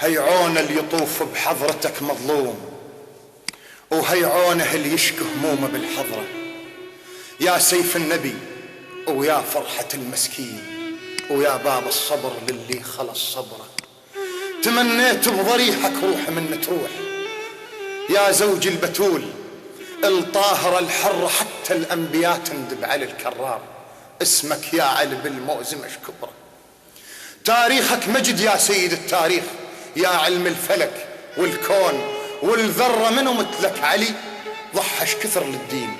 هيعون اللي يطوف بحضرتك مظلوم، وهيعونه اللي يشكي همومه بالحضرة. يا سيف النبي ويا فرحة المسكين، ويا باب الصبر للي خلص صبره. تمنيت بضريحك روح من تروح، يا زوج البتول الطاهرة الحرة، حتى الأنبياء تندب على الكرار. اسمك يا علي بالمؤزمة كبرى، تاريخك مجد يا سيد التاريخ، يا علم الفلك والكون والذرة. منو مثلك علي ضحش كثر للدين،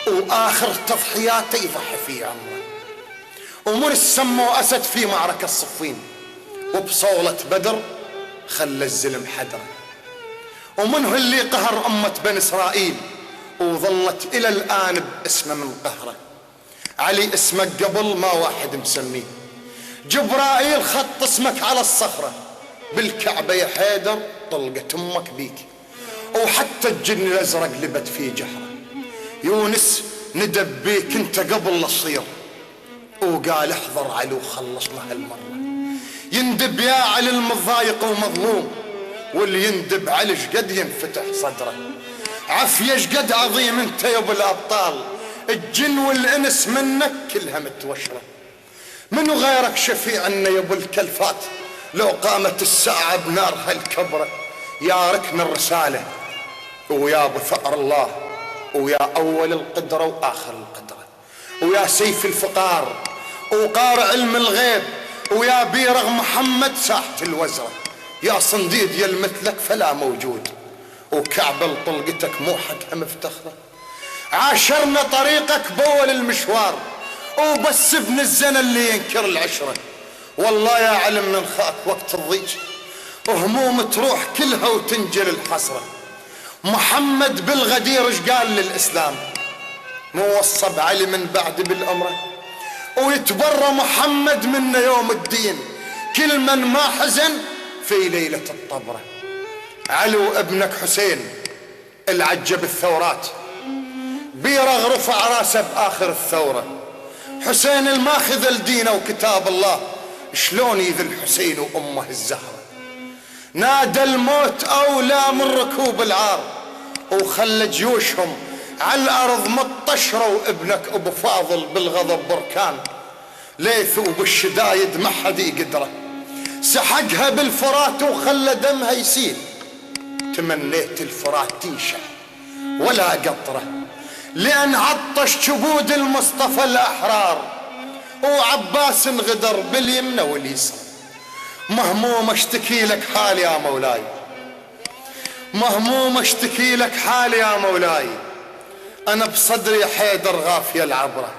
وآخر تضحياته يضحي في عمره. ومن السمو أسد في معركة الصفين، وبصولة بدر خلى الزلم حدره. ومنه اللي قهر أمة بني إسرائيل، وظلت إلى الآن باسمه من قهره. علي اسمك قبل ما واحد مسميه، جبرائيل خط اسمك على الصخرة. بالكعبة يا حيدر طلقت أمك بيك، وحتى الجن الأزرق لبت في جحره. يونس ندب بيك انت قبل الصير، وقال احضر علي وخلصنا هالمرة. يندب يا علي المضايق ومظلوم، واللي يندب علي شقد ينفتح صدره. عافية شقد عظيم انت يا ابو الابطال، الجن والانس منك كلها متوشرة. منو غيرك شفيع عنا يا ابو الكلفات، لو قامت الساعة بنار هالكبرة. يا ركن الرسالة ويا ابو ثأر الله، ويا اول القدرة واخر القدرة، ويا سيف الفقار وقارع علم الغيب، ويا بيرغ محمد ساحة الوزرة. يا صنديد يا المثلك فلا موجود، وكعب طلقتك مو حقها مفتخرة. عاشرنا طريقك بول المشوار، وبس ابن الزنا اللي ينكر العشرة. والله يا علم نخاك وقت الضيق، وهموم تروح كلها وتنجل الحسرة. محمد بالغدير ايش قال للإسلام، موصب علي من بعد بالأمرة. ويتبرى محمد منا يوم الدين، كل من ما حزن في ليلة الطبرة. علو ابنك حسين العجب الثورات، بيرغ رفع راسه بآخر الثورة. حسين الماخذ الدين وكتاب الله، شلون يذل حسين وأمه الزهرة. نادى الموت أولى من ركوب العار، وخلى جيوشهم على الأرض مطشرة. وابنك أبو فاضل بالغضب بركان، ليث وبالشدايد ما حد يقدره. سحقها بالفرات وخلى دمها يسيل، تمنيت الفرات تنشح ولا قطره. لأن عطش كبود المصطفى الأحرار، وعباس غدر باليمنى واليسرى. مهموم اشتكي لك حالي يا مولاي، مهموم اشتكي لك حالي يا مولاي. أنا بصدري حيدر غافية العبرة،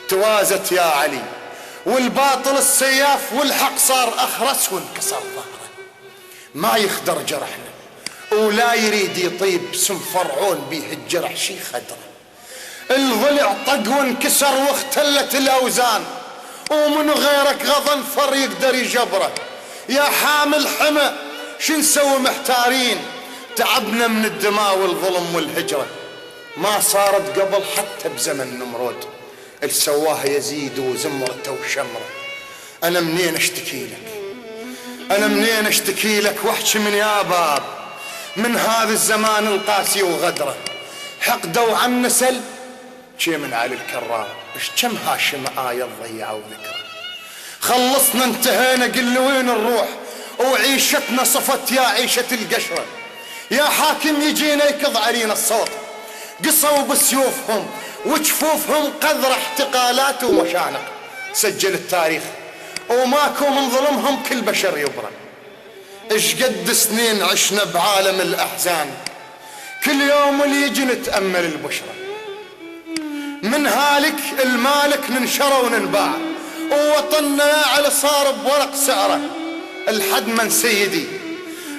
توازت يا علي والباطل السياف، والحق صار أخرس وانكسر ظهره. ما يخدر جرحنا ولا يريد يطيب، سم فرعون بيه الجرح شي خدره. الضلع طق وانكسر واختلت الأوزان، ومن غيرك غضنفر يقدر يجبره. يا حامل حمى شو نسوي محتارين، تعبنا من الدماء والظلم والهجرة. ما صارت قبل حتى بزمن نمرود، السواها يزيد وزمرته وشمره. أنا منين اشتكي لك، أنا منين اشتكي لك واحكي من يا باب، من هذا الزمان القاسي وغدره. حقدوا عن نسل شي من علي الكرار، ايش كم هاشم آية ضيعوا ذكره. خلصنا انتهينا قل وين نروح، وعيشتنا صفت يا عيشة القشرة. يا حاكم يجينا يكض علينا الصوت، قصوا بسيوفهم وجفوفهم قذر احتقالات ومشانق. سجل التاريخ وماكو من ظلمهم كل بشر يبرى. ايش قد سنين عشنا بعالم الأحزان، كل يوم اللي يجي نتأمل البشرة. من هالك المالك ننشره وننباع، ووطننا يا علي صار بورق سعره. الحد من سيدي،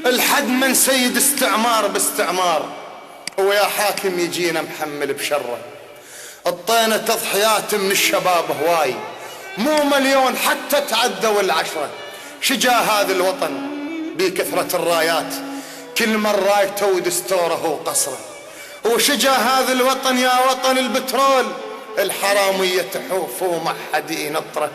الحد من سيد استعمار باستعمار، ويا حاكم يجينا محمل بشره. اطينا تضحيات من الشباب هواي، مو مليون حتى تعدوا العشرة. شجا هذا الوطن بكثرة الرايات، كل من رايته ودستوره وقصره. وشجا هذا الوطن يا وطن البترول، الحرامية تحوف وما حد ينطره.